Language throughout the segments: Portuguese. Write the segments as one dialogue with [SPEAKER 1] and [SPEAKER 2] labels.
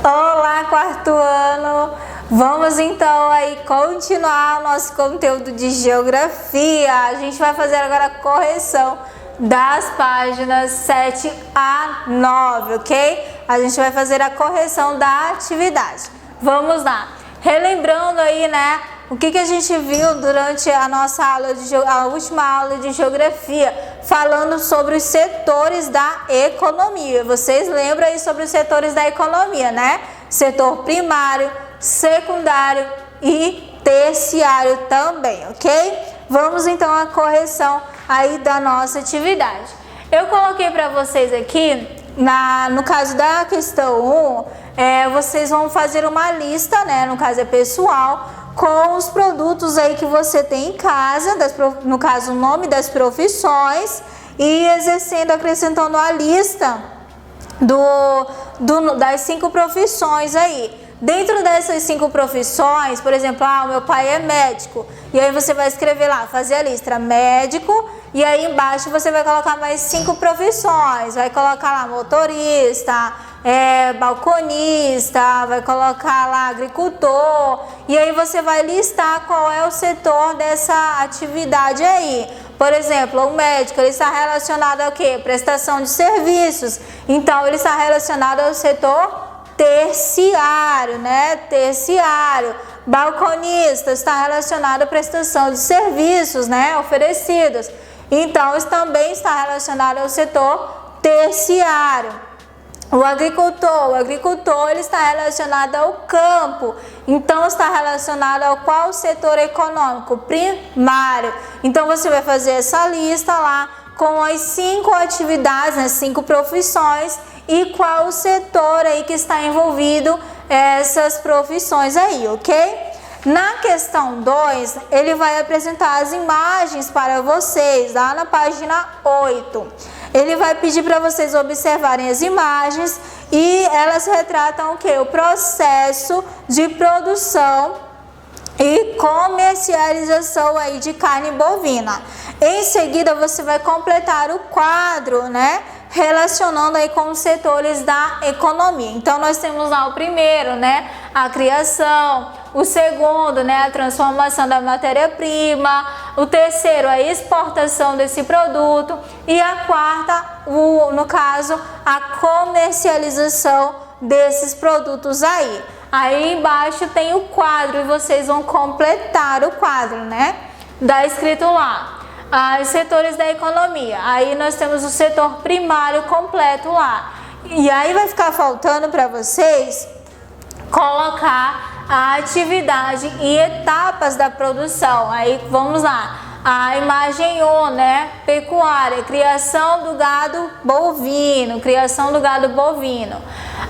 [SPEAKER 1] Olá, quarto ano! Vamos então aí continuar o nosso conteúdo de geografia. A gente vai fazer agora a correção das páginas 7 a 9, ok? A gente vai fazer a correção da atividade. Vamos lá. Relembrando aí, né, o que a gente viu durante a nossa aula a última aula de geografia, falando sobre os setores da economia. Vocês lembram aí sobre os setores da economia, né? Setor primário, secundário e terciário também, ok? Vamos então à correção aí da nossa atividade. Eu coloquei para vocês aqui, no caso da questão 1, vocês vão fazer uma lista, né? No caso é pessoal, com os produtos aí que você tem em casa, no caso o nome das profissões, e acrescentando a lista das 5 profissões aí. Dentro dessas 5 profissões, por exemplo, o meu pai é médico, e aí você vai escrever lá, fazer a lista médico, e aí embaixo você vai colocar mais 5 profissões, vai colocar lá motorista, balconista, vai colocar lá agricultor, e aí você vai listar qual é o setor dessa atividade aí. Por exemplo, o médico, ele está relacionado ao quê? Prestação de serviços, então ele está relacionado ao setor terciário, né? Terciário. Balconista está relacionado à prestação de serviços, né? Oferecidos, então isso também está relacionado ao setor terciário. O agricultor ele está relacionado ao campo, então está relacionado ao qual setor econômico? Primário. Então você vai fazer essa lista lá com as 5 atividades, né, 5 profissões e qual o setor aí que está envolvido essas profissões aí, ok? Na questão 2, ele vai apresentar as imagens para vocês, lá na página 8. Ele vai pedir para vocês observarem as imagens e elas retratam o quê? O processo de produção e comercialização aí de carne bovina. Em seguida, você vai completar o quadro, né? Relacionando aí com os setores da economia. Então, nós temos lá o primeiro, né? A criação. O segundo, né? A transformação da matéria-prima. O terceiro, a exportação desse produto. E a quarta, no caso, a comercialização desses produtos aí. Aí embaixo tem o quadro e vocês vão completar o quadro, né? Dá escrito lá. Os setores da economia. Aí nós temos o setor primário completo lá. E aí vai ficar faltando para vocês colocar a atividade e etapas da produção. Aí vamos lá. A imagem 1, né? Pecuária, criação do gado bovino,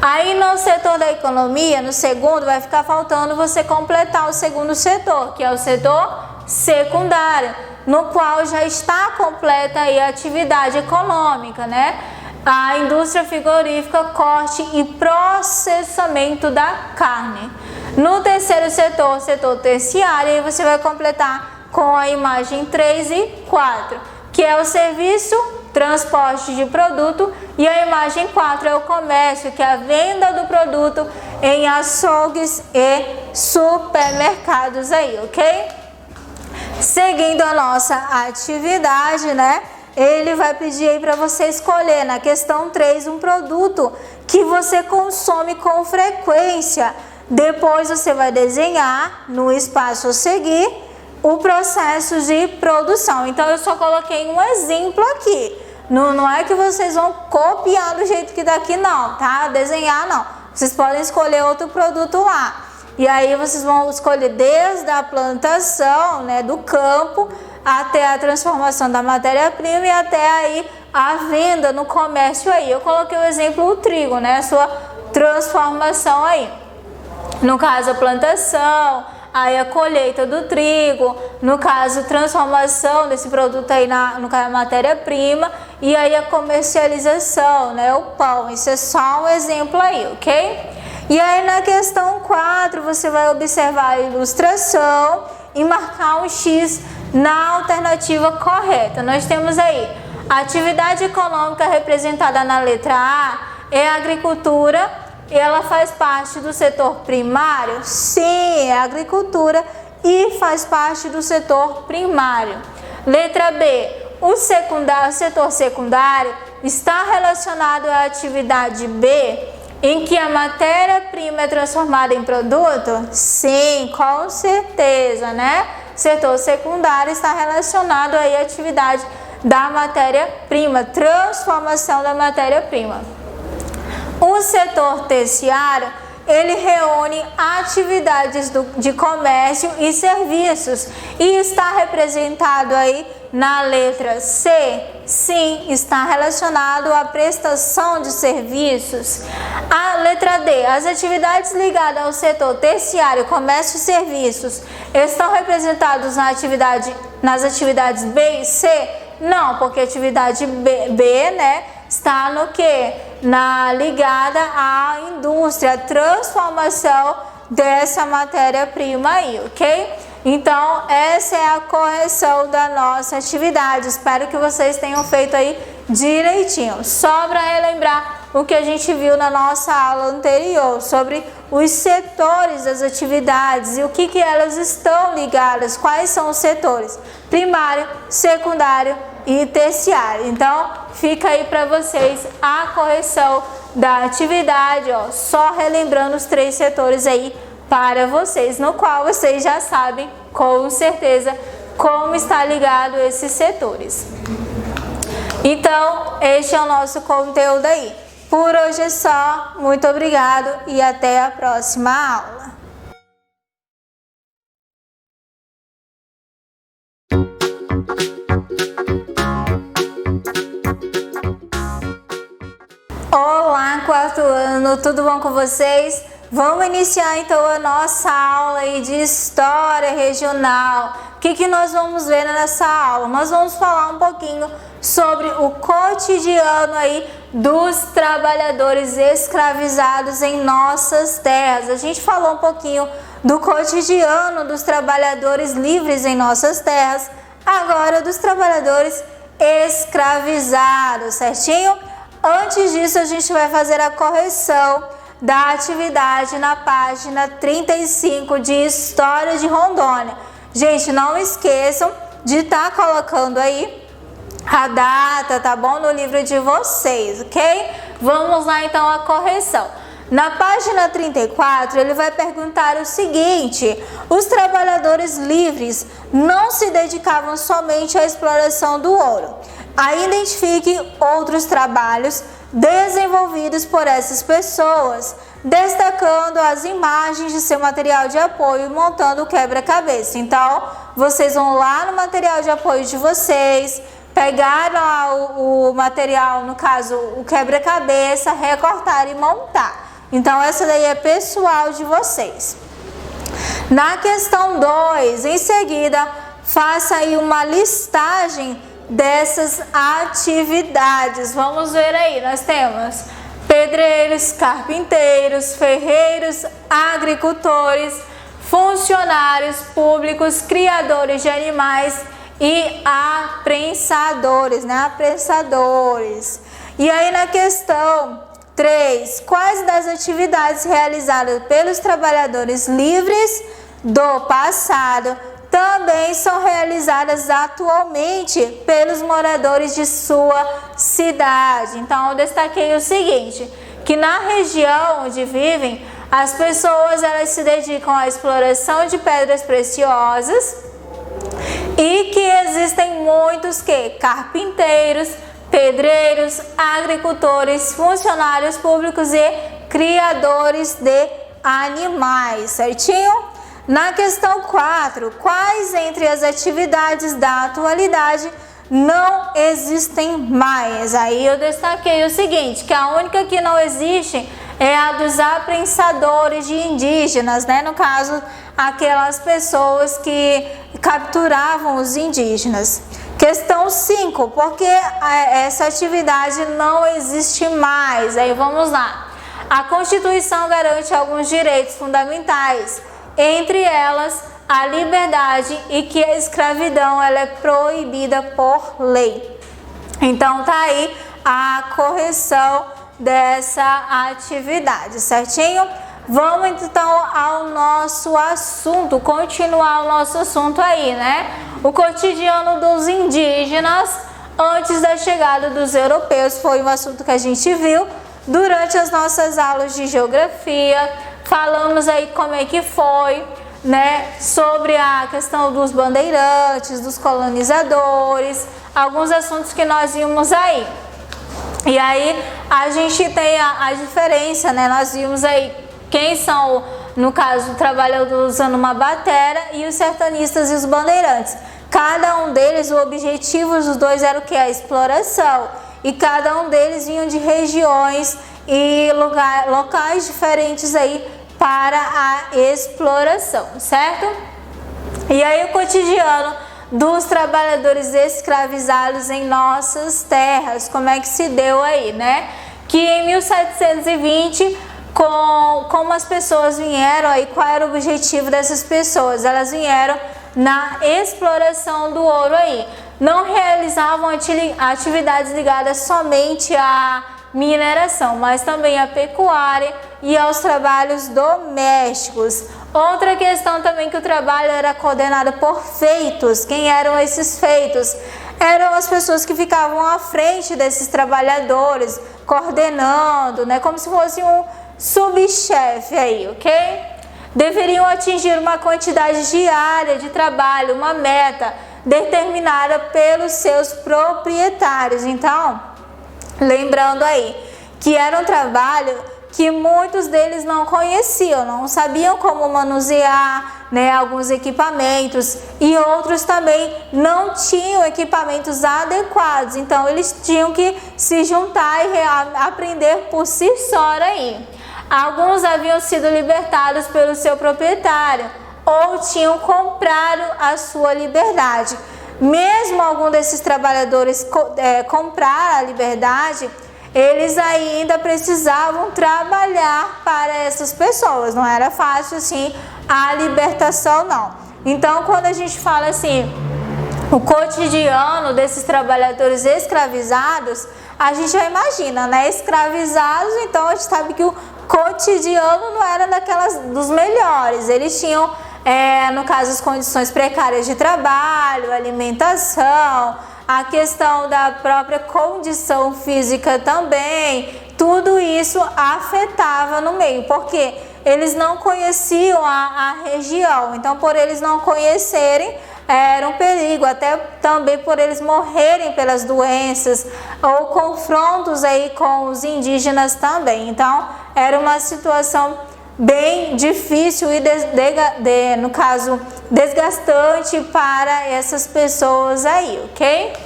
[SPEAKER 1] Aí no setor da economia, no segundo, vai ficar faltando você completar o segundo setor, que é o setor secundário, no qual já está completa aí a atividade econômica, né? A indústria frigorífica, corte e processamento da carne. No terceiro setor, setor terciário, aí você vai completar com a imagem 3 e 4, que é o serviço, transporte de produto, e a imagem 4 é o comércio, que é a venda do produto em açougues e supermercados aí, ok? Seguindo a nossa atividade, né? Ele vai pedir aí para você escolher na questão 3 um produto que você consome com frequência. Depois você vai desenhar no espaço a seguir o processo de produção. Então eu só coloquei um exemplo aqui. Não é que vocês vão copiar do jeito que tá aqui não, tá? Desenhar não. Vocês podem escolher outro produto lá. E aí vocês vão escolher desde a plantação, né, do campo, até a transformação da matéria-prima e até aí a venda no comércio aí. Eu coloquei o exemplo o trigo, né, a sua transformação aí. No caso, a plantação, aí a colheita do trigo, no caso, transformação desse produto aí no caso, matéria-prima, e aí a comercialização, né, o pão. Isso é só um exemplo aí, ok? E aí na questão 4, você vai observar a ilustração e marcar um X na alternativa correta. Nós temos aí a atividade econômica representada na letra A é a agricultura. Ela faz parte do setor primário? Sim, é a agricultura e faz parte do setor primário. Letra B, o setor secundário está relacionado à atividade B, em que a matéria-prima é transformada em produto? Sim, com certeza, né? Setor secundário está relacionado aí à atividade da matéria-prima, transformação da matéria-prima. O setor terciário, ele reúne atividades de comércio e serviços e está representado aí na letra C. Sim, está relacionado à prestação de serviços. A letra D, as atividades ligadas ao setor terciário, comércio e serviços, estão representados nas atividades B e C? Não, porque a atividade B, né, está no que? Ligada à indústria, a transformação dessa matéria-prima aí, ok? Então, essa é a correção da nossa atividade. Espero que vocês tenham feito aí direitinho. Só para relembrar o que a gente viu na nossa aula anterior, sobre os setores das atividades e o que elas estão ligadas, quais são os setores: primário, secundário e terciário. Então, fica aí para vocês a correção da atividade, ó, só relembrando os 3 setores aí para vocês, no qual vocês já sabem com certeza como está ligado esses setores. Então, este é o nosso conteúdo aí. Por hoje é só, muito obrigado e até a próxima aula. Olá, 4º ano, tudo bom com vocês? Vamos iniciar então a nossa aula aí de História Regional. O que nós vamos ver nessa aula? Nós vamos falar um pouquinho sobre o cotidiano aí dos trabalhadores escravizados em nossas terras. A gente falou um pouquinho do cotidiano dos trabalhadores livres em nossas terras, agora dos trabalhadores escravizados, certinho? Antes disso, a gente vai fazer a correção da atividade na página 35 de História de Rondônia. Gente, não esqueçam de estar colocando aí a data, tá bom? No livro de vocês, ok? Vamos lá então a correção. Na página 34, ele vai perguntar o seguinte: os trabalhadores livres não se dedicavam somente à exploração do ouro. Aí identifique outros trabalhos desenvolvidos por essas pessoas, destacando as imagens de seu material de apoio, montando o quebra-cabeça. Então, vocês vão lá no material de apoio de vocês, pegar o material, no caso, o quebra-cabeça, recortar e montar. Então, essa daí é pessoal de vocês. Na questão 2, em seguida, faça aí uma listagem dessas atividades. Vamos ver aí, nós temos pedreiros, carpinteiros, ferreiros, agricultores, funcionários públicos, criadores de animais e aprensadores, né? Aprensadores. E aí na questão 3, quais das atividades realizadas pelos trabalhadores livres do passado também são realizadas atualmente pelos moradores de sua cidade? Então, eu destaquei o seguinte, que na região onde vivem, as pessoas elas se dedicam à exploração de pedras preciosas e que existem muitos carpinteiros, pedreiros, agricultores, funcionários públicos e criadores de animais, certinho? Na questão 4, quais entre as atividades da atualidade não existem mais? Aí eu destaquei o seguinte, que a única que não existe é a dos aprensadores de indígenas, né? No caso, aquelas pessoas que capturavam os indígenas. Questão 5, porque essa atividade não existe mais? Aí vamos lá. A Constituição garante alguns direitos fundamentais, entre elas a liberdade e que a escravidão ela é proibida por lei. Então tá aí a correção dessa atividade, certinho? Vamos então ao nosso assunto, continuar o nosso assunto aí, né? O cotidiano dos indígenas antes da chegada dos europeus foi um assunto que a gente viu durante as nossas aulas de geografia. Falamos aí como é que foi, né? Sobre a questão dos bandeirantes, dos colonizadores, alguns assuntos que nós vimos aí. E aí a gente tem a diferença, né? Nós vimos aí quem são, no caso, trabalhadores usando uma batera e os sertanistas e os bandeirantes. Cada um deles, o objetivo dos dois era o que? A exploração. E cada um deles vinham de regiões e locais diferentes aí para a exploração, certo? E aí o cotidiano dos trabalhadores escravizados em nossas terras, como é que se deu aí, né? Que em 1720, como as pessoas vieram aí, qual era o objetivo dessas pessoas? Elas vieram na exploração do ouro aí. Não realizavam atividades ligadas somente à mineração, mas também à pecuária e aos trabalhos domésticos. Outra questão também que o trabalho era coordenado por feitos. Quem eram esses feitos? Eram as pessoas que ficavam à frente desses trabalhadores, coordenando, né, como se fosse um subchefe aí, ok? Deveriam atingir uma quantidade diária de trabalho, uma meta determinada pelos seus proprietários. Então, lembrando aí que era um trabalho que muitos deles não conheciam, não sabiam como manusear, né, alguns equipamentos, e outros também não tinham equipamentos adequados. Então eles tinham que se juntar e aprender por si só aí. Alguns haviam sido libertados pelo seu proprietário ou tinham comprado a sua liberdade. Mesmo algum desses trabalhadores comprar a liberdade, eles ainda precisavam trabalhar para essas pessoas. Não era fácil assim a libertação, não. Então, quando a gente fala assim, o cotidiano desses trabalhadores escravizados, a gente já imagina, né? Escravizados, então a gente sabe que o cotidiano não era dos melhores. Eles tinham, no caso, as condições precárias de trabalho, alimentação, a questão da própria condição física também. Tudo isso afetava no meio, porque eles não conheciam a região. Então, por eles não conhecerem, era um perigo, até também por eles morrerem pelas doenças ou confrontos aí com os indígenas também. Então, era uma situação bem difícil e, no caso, desgastante para essas pessoas aí, ok?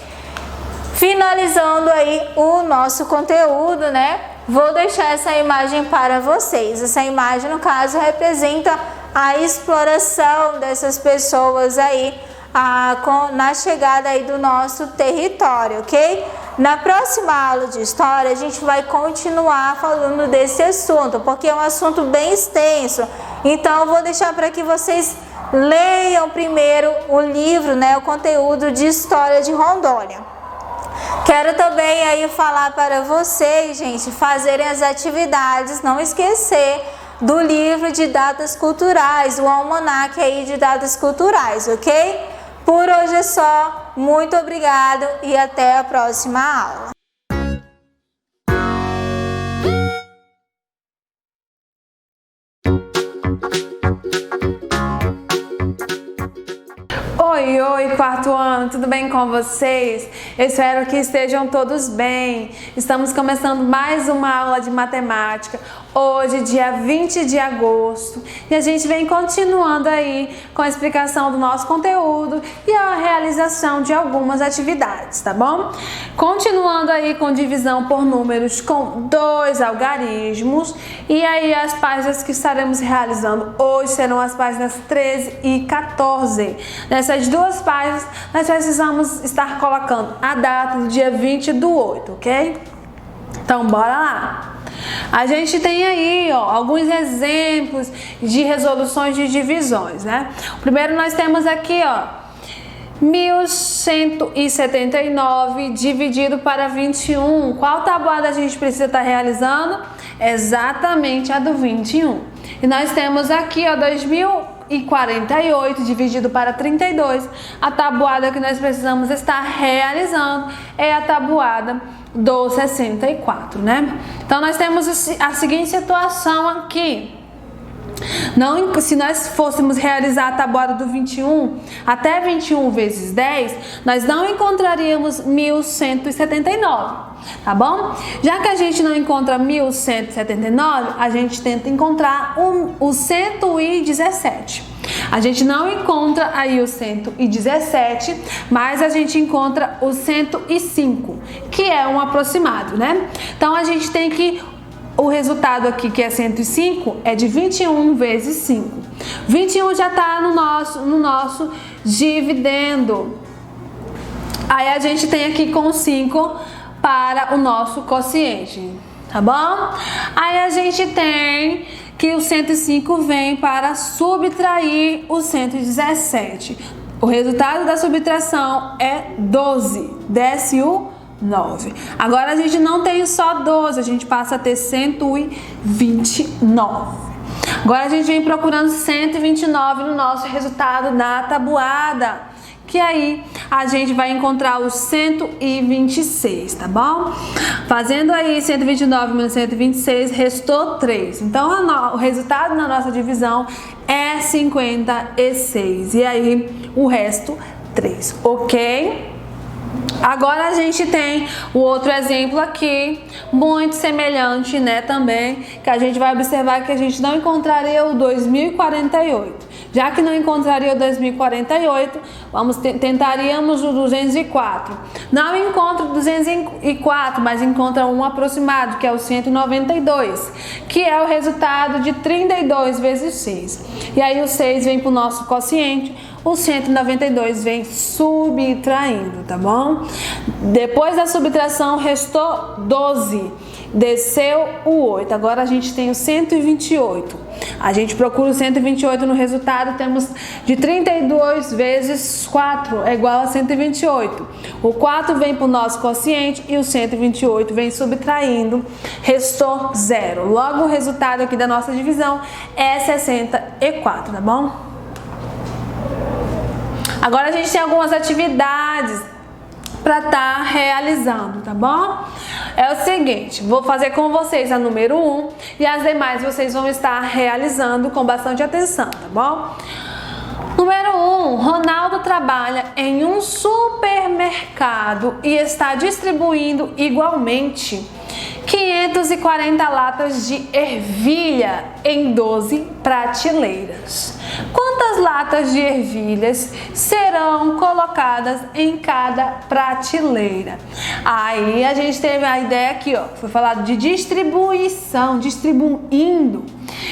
[SPEAKER 1] Finalizando aí o nosso conteúdo, né? Vou deixar essa imagem para vocês. Essa imagem, no caso, representa a exploração dessas pessoas aí na chegada aí do nosso território, ok? Na próxima aula de história, a gente vai continuar falando desse assunto, porque é um assunto bem extenso. Então, eu vou deixar para que vocês leiam primeiro o livro, né, o conteúdo de História de Rondônia. Quero também aí falar para vocês, gente, fazerem as atividades, não esquecer do livro de datas culturais, o almanaque aí de datas culturais, ok? Por hoje é só, muito obrigado e até a próxima aula.
[SPEAKER 2] Oi, Oi, oi, quarto ano, tudo bem com vocês? Eu espero que estejam todos bem. Estamos começando mais uma aula de matemática, hoje, dia 20 de agosto, e a gente vem continuando aí com a explicação do nosso conteúdo e a realização de algumas atividades, tá bom? Continuando aí com divisão por números com 2 algarismos, e aí as páginas que estaremos realizando hoje serão as páginas 13 e 14. Nessas duas páginas, nós precisamos estar colocando a data do dia 20/8, ok? Então, bora lá! A gente tem aí, ó, alguns exemplos de resoluções de divisões, né? Primeiro nós temos aqui, ó, 1179 dividido para 21. Qual tabuada a gente precisa estar realizando? Exatamente a do 21. E nós temos aqui, ó, 2048 dividido para 32. A tabuada que nós precisamos estar realizando é a tabuada do 64, né? Então nós temos a seguinte situação aqui. Se nós fôssemos realizar a tabuada do 21, até 21 vezes 10, nós não encontraríamos 1179, tá bom? Já que a gente não encontra 1179, a gente tenta encontrar o 117. A gente não encontra aí o 117, mas a gente encontra o 105, que é um aproximado, né? Então a gente tem que... O resultado aqui, que é 105, é de 21 vezes 5. 21 já está no nosso dividendo. Aí a gente tem aqui com 5 para o nosso quociente, tá bom? Aí a gente tem que o 105 vem para subtrair o 117. O resultado da subtração é 12. Desce o 9. Agora a gente não tem só 12, a gente passa a ter 129. Agora a gente vem procurando 129 no nosso resultado da tabuada, que aí a gente vai encontrar os 126, tá bom? Fazendo aí 129 menos 126, restou 3. Então o resultado na nossa divisão é 56. E aí o resto, 3, ok? Agora a gente tem o outro exemplo aqui, muito semelhante, né, também, que a gente vai observar que a gente não encontraria o 2048. Já que não encontraria o 2048, tentaríamos o 204. Não encontra o 204, mas encontra um aproximado, que é o 192, que é o resultado de 32 vezes 6. E aí o 6 vem para o nosso quociente, o 192 vem subtraindo, tá bom? Depois da subtração, restou 12. Desceu o 8. Agora a gente tem o 128. A gente procura o 128 no resultado, temos de 32 vezes 4 é igual a 128. O 4 vem para o nosso quociente e o 128 vem subtraindo, restou 0. Logo o resultado aqui da nossa divisão é 64, tá bom? Agora a gente tem algumas atividades para estar realizando, tá bom? É o seguinte, vou fazer com vocês a número 1 e as demais vocês vão estar realizando com bastante atenção, tá bom? Número 1, Ronaldo trabalha em um supermercado e está distribuindo igualmente 540 latas de ervilha em 12 prateleiras. Quantas latas de ervilhas serão colocadas em cada prateleira? Aí a gente teve a ideia aqui, ó, foi falado de distribuição, distribuindo.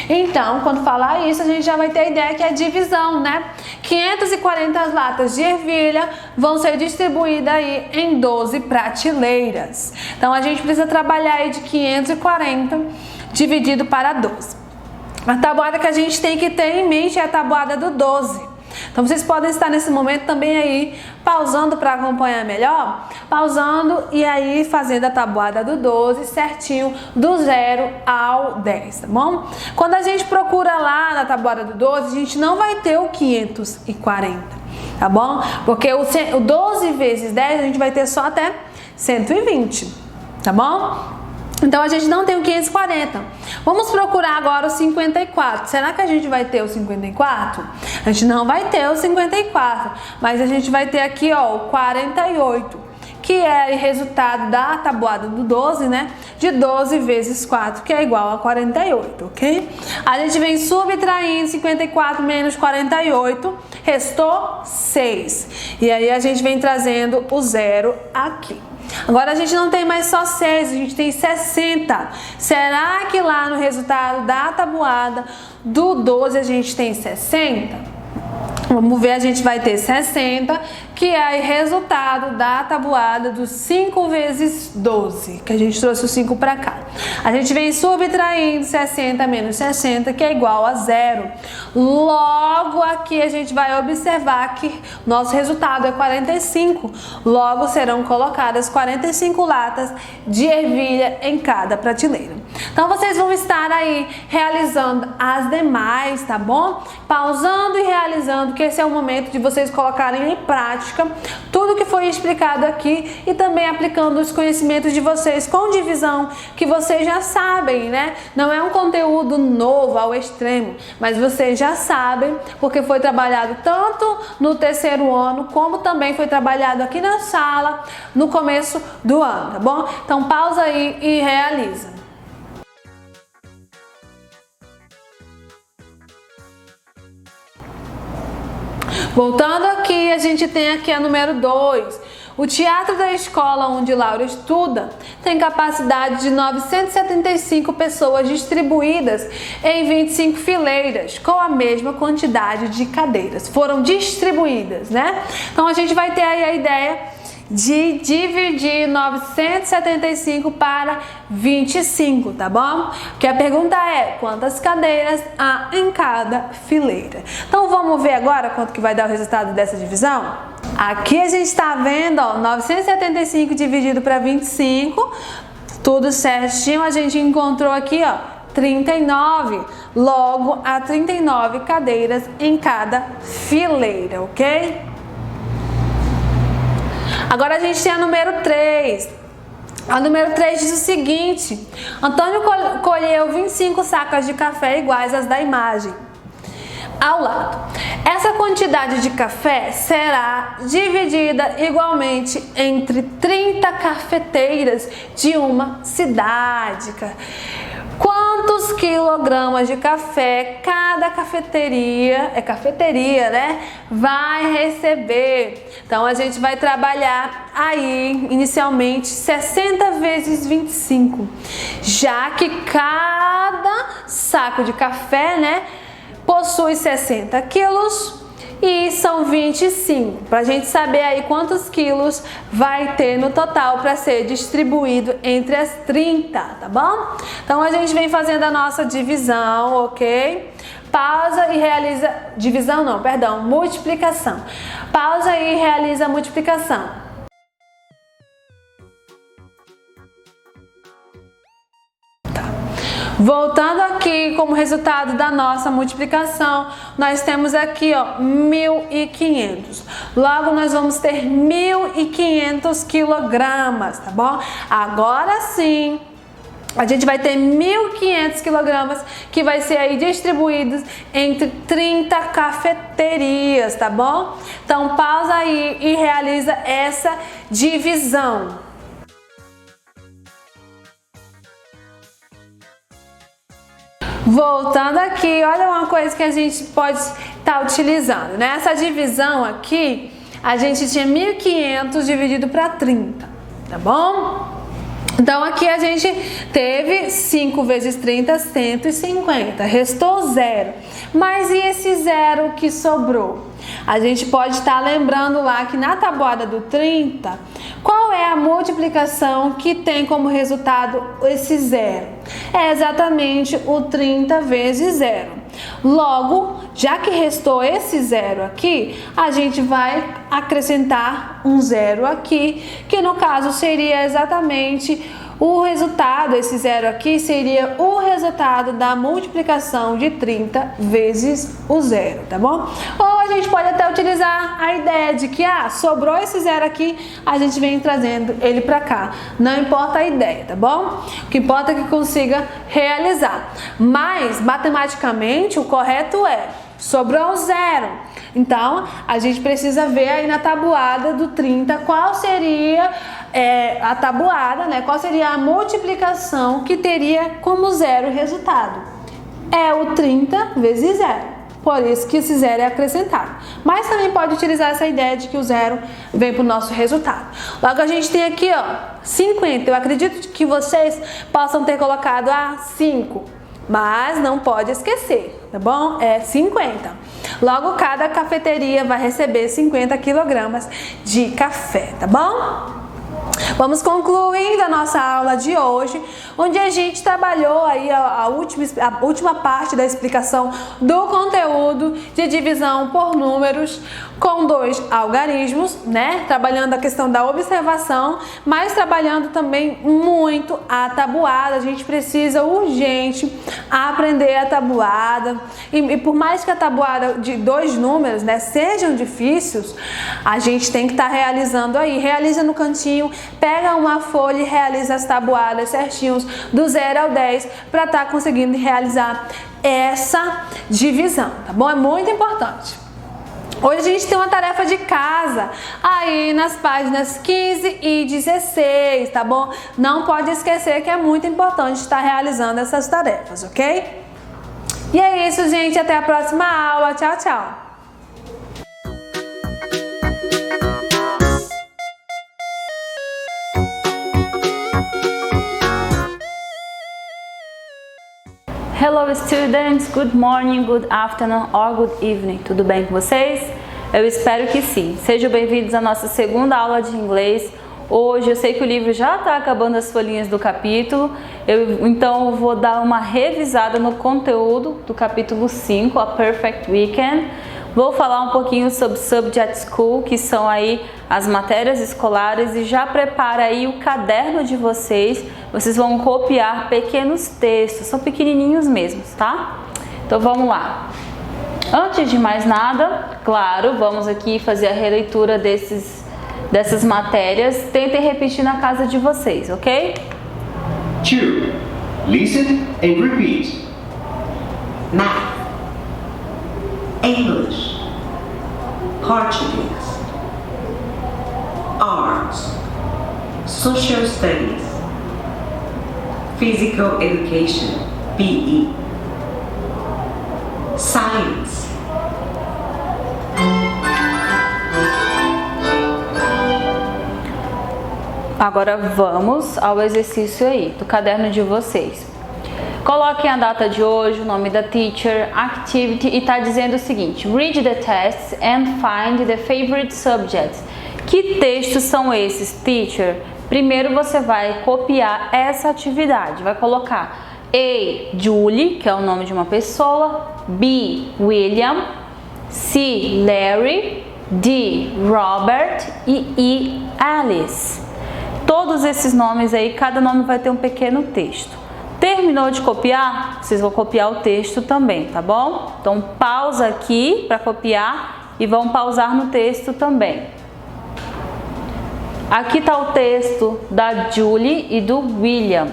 [SPEAKER 2] Então, quando falar isso, a gente já vai ter a ideia que é divisão, né? 540 latas de ervilha vão ser distribuídas aí em 12 prateleiras. Então, a gente precisa trabalhar aí de 540 dividido para 12. A tabuada que a gente tem que ter em mente é a tabuada do 12. Então vocês podem estar nesse momento também aí pausando para acompanhar melhor, pausando e aí fazendo a tabuada do 12 certinho, do 0 ao 10, tá bom? Quando a gente procura lá na tabuada do 12, a gente não vai ter o 540, tá bom? Porque o 12 vezes 10 a gente vai ter só até 120, tá bom? Então, a gente não tem o 540. Vamos procurar agora o 54. Será que a gente vai ter o 54? A gente não vai ter o 54, mas a gente vai ter aqui, ó, o 48, que é resultado da tabuada do 12, né? De 12 vezes 4, que é igual a 48, ok? A gente vem subtraindo 54 menos 48, restou 6. E aí a gente vem trazendo o zero aqui. Agora a gente não tem mais só 6, a gente tem 60. Será que lá no resultado da tabuada do 12 a gente tem 60? Vamos ver, a gente vai ter 60, que é o resultado da tabuada dos 5 vezes 12, que a gente trouxe o 5 para cá. A gente vem subtraindo 60 menos 60, que é igual a 0. Logo aqui a gente vai observar que nosso resultado é 45. Logo serão colocadas 45 latas de ervilha em cada prateleira. Então vocês vão estar aí realizando as demais, tá bom? Pausando e realizando, que esse é o momento de vocês colocarem em prática tudo que foi explicado aqui e também aplicando os conhecimentos de vocês com divisão, que vocês já sabem, né? Não é um conteúdo novo ao extremo, mas vocês já sabem, porque foi trabalhado tanto no terceiro ano, como também foi trabalhado aqui na sala no começo do ano, tá bom? Então pausa aí e realiza. Voltando aqui, a gente tem aqui a número 2. O teatro da escola onde Laura estuda tem capacidade de 975 pessoas distribuídas em 25 fileiras, com a mesma quantidade de cadeiras. Foram distribuídas, né? Então a gente vai ter aí a ideia de dividir 975 para 25, tá bom? Que a pergunta é, quantas cadeiras há em cada fileira? Então vamos ver agora quanto que vai dar o resultado dessa divisão? Aqui a gente está vendo, ó, 975 dividido para 25, tudo certinho, a gente encontrou aqui, ó, 39. Logo, há 39 cadeiras em cada fileira, ok? Agora a gente tem a número 3. A número 3 diz o seguinte: Antônio colheu 25 sacas de café iguais às da imagem ao lado. Essa quantidade de café será dividida igualmente entre 30 cafeteiras de uma cidade. Quantos quilogramas de café cada cafeteria, né, vai receber? Então a gente vai trabalhar aí inicialmente 60 vezes 25, já que cada saco de café, né, possui 60 quilos e são 25, para a gente saber aí quantos quilos vai ter no total para ser distribuído entre as 30, tá bom? Então a gente vem fazendo a nossa divisão, ok? Pausa e realiza, divisão não, perdão, multiplicação. Pausa e realiza a multiplicação. Voltando aqui como resultado da nossa multiplicação, nós temos aqui, ó, 1.500. Logo, nós vamos ter 1.500 quilogramas, tá bom? Agora sim, a gente vai ter 1.500 quilogramas que vai ser aí distribuídos entre 30 cafeterias, tá bom? Então, pausa aí e realiza essa divisão. Voltando aqui, olha uma coisa que a gente pode estar utilizando, né? Essa divisão aqui, a gente tinha 1.500 dividido para 30, tá bom? Então aqui a gente teve 5 vezes 30, 150, restou 0. Mas e esse 0 que sobrou? A gente pode estar lembrando lá que na tabuada do 30, qual é a multiplicação que tem como resultado esse 0? É exatamente o 30 vezes 0. Logo, já que restou esse 0 aqui, a gente vai acrescentar um 0 aqui, que no caso seria exatamente O resultado, esse zero aqui, seria o resultado da multiplicação de 30 vezes o zero, tá bom? Ou a gente pode até utilizar a ideia de que, sobrou esse zero aqui, a gente vem trazendo ele para cá. Não importa a ideia, tá bom? O que importa é que consiga realizar. Mas, matematicamente, o correto é, sobrou um zero. Então, a gente precisa ver aí na tabuada do 30 qual seria a tabuada, né? Qual seria a multiplicação que teria como zero resultado. É o 30 vezes zero. Por isso que esse zero é acrescentado. Mas também pode utilizar essa ideia de que o zero vem para o nosso resultado. Logo a gente tem aqui, 50. Eu acredito que vocês possam ter colocado 5. Mas não pode esquecer, tá bom? É 50. Logo, cada cafeteria vai receber 50 quilogramas de café, tá bom? Vamos concluindo a nossa aula de hoje, onde a gente trabalhou aí a última parte da explicação do conteúdo de divisão por números com 2 algarismos, né? Trabalhando a questão da observação, mas trabalhando também muito a tabuada. A gente precisa urgente aprender a tabuada. E por mais que a tabuada de 2 números, né, sejam difíceis, a gente tem que estar realizando aí. Realiza no cantinho, pega uma folha e realiza as tabuadas certinhos do 0 ao 10 para estar conseguindo realizar essa divisão, tá bom? É muito importante. Hoje a gente tem uma tarefa de casa aí nas páginas 15 e 16, tá bom? Não pode esquecer que é muito importante estar realizando essas tarefas, ok? E é isso, gente. Até a próxima aula. Tchau, tchau.
[SPEAKER 3] Hello students, good morning, good afternoon or good evening. Tudo bem com vocês? Eu espero que sim. Sejam bem-vindos à nossa segunda aula de inglês. Hoje eu sei que o livro já está acabando as folhinhas do capítulo, então eu vou dar uma revisada no conteúdo do capítulo 5, a Perfect Weekend. Vou falar um pouquinho sobre Subject School, que são aí as matérias escolares, e já prepara aí o caderno de vocês. Vocês vão copiar pequenos textos, são pequenininhos mesmo, tá? Então vamos lá. Antes de mais nada, claro, vamos aqui fazer a releitura dessas matérias. Tentem repetir na casa de vocês, ok?
[SPEAKER 4] 2. Listen and repeat.
[SPEAKER 5] Math, English, Portuguese, Arts, Social Studies, Physical Education, PE, Science,
[SPEAKER 3] Agora vamos ao exercício aí do caderno de vocês. Coloquem a data de hoje, o nome da teacher, activity, e está dizendo o seguinte: read the tests and find the favorite subjects. Que textos são esses, teacher? Primeiro você vai copiar essa atividade, vai colocar A, Julie, que é o nome de uma pessoa, B, William, C, Larry, D, Robert e E, Alice. Todos esses nomes aí, cada nome vai ter um pequeno texto. Terminou de copiar? Vocês vão copiar o texto também, tá bom? Então pausa aqui para copiar e vão pausar no texto também. Aqui está o texto da Julie e do William.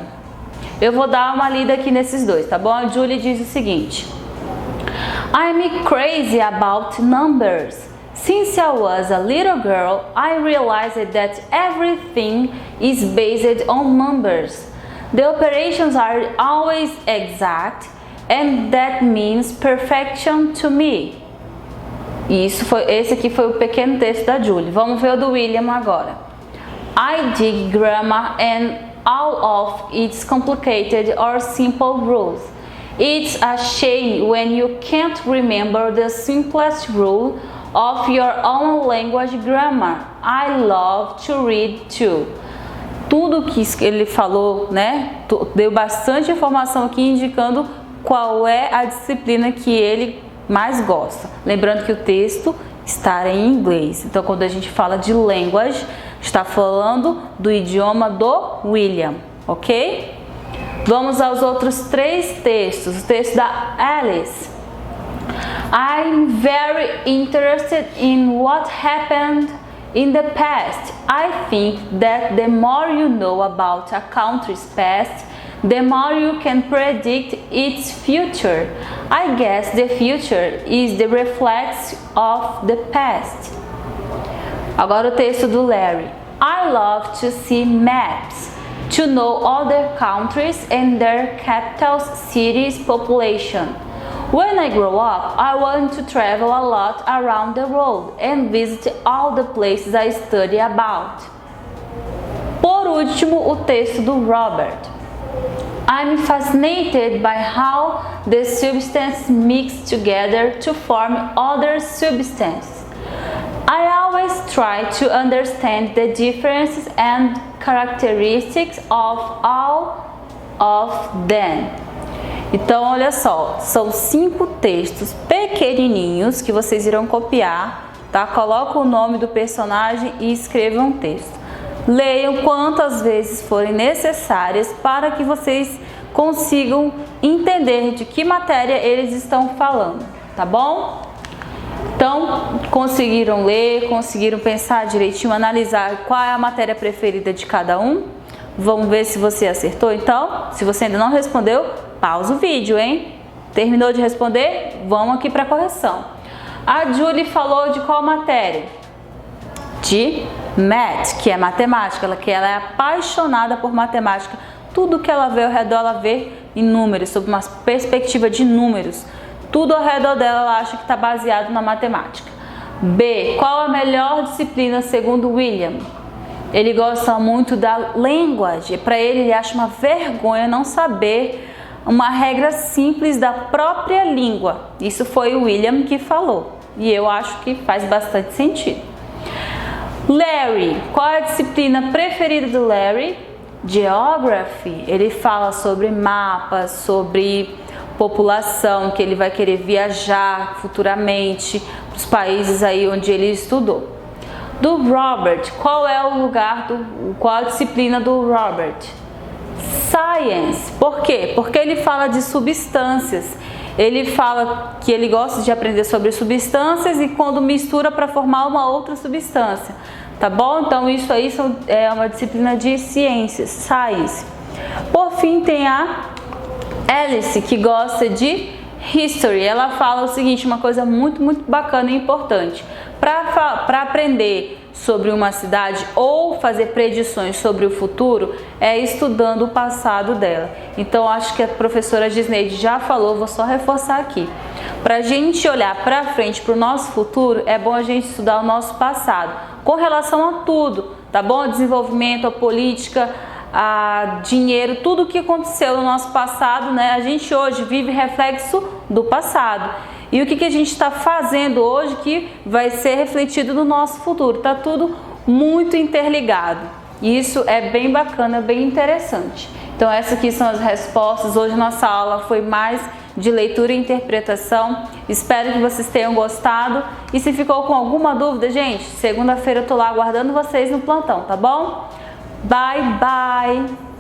[SPEAKER 3] Eu vou dar uma lida aqui nesses dois, tá bom? A Julie diz o seguinte: I'm crazy about numbers. Since I was a little girl, I realized that everything is based on numbers. The operations are always exact, and that means perfection to me. Esse aqui foi o pequeno texto da Julie. Vamos ver o do William agora. I dig grammar and all of its complicated or simple rules. It's a shame when you can't remember the simplest rule of your own language grammar. I love to read too. Tudo que ele falou, né, deu bastante informação aqui indicando qual é a disciplina que ele mais gosta. Lembrando que o texto está em inglês. Então, quando a gente fala de language, está falando do idioma do William. ok? Vamos aos outros 3 textos. O texto da Alice. I'm very interested in what happened in the past. I think that the more you know about a country's past, the more you can predict its future. I guess the future is the reflex of the past. Agora o texto do Larry. I love to see maps, to know other countries and their capitals, cities, population. When I grow up, I want to travel a lot around the world and visit all the places I study about. Por último, o texto do Robert. I'm fascinated by how the substances mix together to form other substances. I always try to understand the differences and characteristics of all of them. Então, olha só, são 5 textos pequenininhos que vocês irão copiar, tá? Coloca o nome do personagem e escrevam um texto. Leiam quantas vezes forem necessárias para que vocês consigam entender de que matéria eles estão falando, tá bom? Então, conseguiram ler, conseguiram pensar direitinho, analisar qual é a matéria preferida de cada um? Vamos ver se você acertou, então? Se você ainda não respondeu, pausa o vídeo, hein? Terminou de responder? Vamos aqui para a correção. A Julie falou de qual matéria? De Math, que é matemática, ela é apaixonada por matemática. Tudo que ela vê ao redor, ela vê em números, sob uma perspectiva de números. Tudo ao redor dela, ela acha que está baseado na matemática. B, qual a melhor disciplina segundo William? Ele gosta muito da language. Para ele acha uma vergonha não saber uma regra simples da própria língua. Isso foi o William que falou. E eu acho que faz bastante sentido. Larry, qual é a disciplina preferida do Larry? Geography. Ele fala sobre mapas, sobre população, que ele vai querer viajar futuramente para os países aí onde ele estudou. Do Robert, qual é o lugar qual a disciplina do Robert? Science. Por quê? Porque ele fala de substâncias. Ele fala que ele gosta de aprender sobre substâncias e quando mistura para formar uma outra substância. Tá bom? Então isso aí é uma disciplina de ciências, science. Por fim tem a Alice, que gosta de history. Ela fala o seguinte, uma coisa muito bacana e importante. Para aprender sobre uma cidade ou fazer predições sobre o futuro, é estudando o passado dela. Então, acho que a professora Disneide já falou, vou só reforçar aqui. Para a gente olhar para frente, para o nosso futuro, é bom a gente estudar o nosso passado, com relação a tudo, tá bom? A desenvolvimento, a política, a dinheiro, tudo o que aconteceu no nosso passado, né? A gente hoje vive reflexo do passado. E o que a gente está fazendo hoje que vai ser refletido no nosso futuro. Tá tudo muito interligado. E isso é bem bacana, bem interessante. Então essas aqui são as respostas. Hoje nossa aula foi mais de leitura e interpretação. Espero que vocês tenham gostado. E se ficou com alguma dúvida, gente, segunda-feira eu tô lá aguardando vocês no plantão, tá bom? Bye, bye!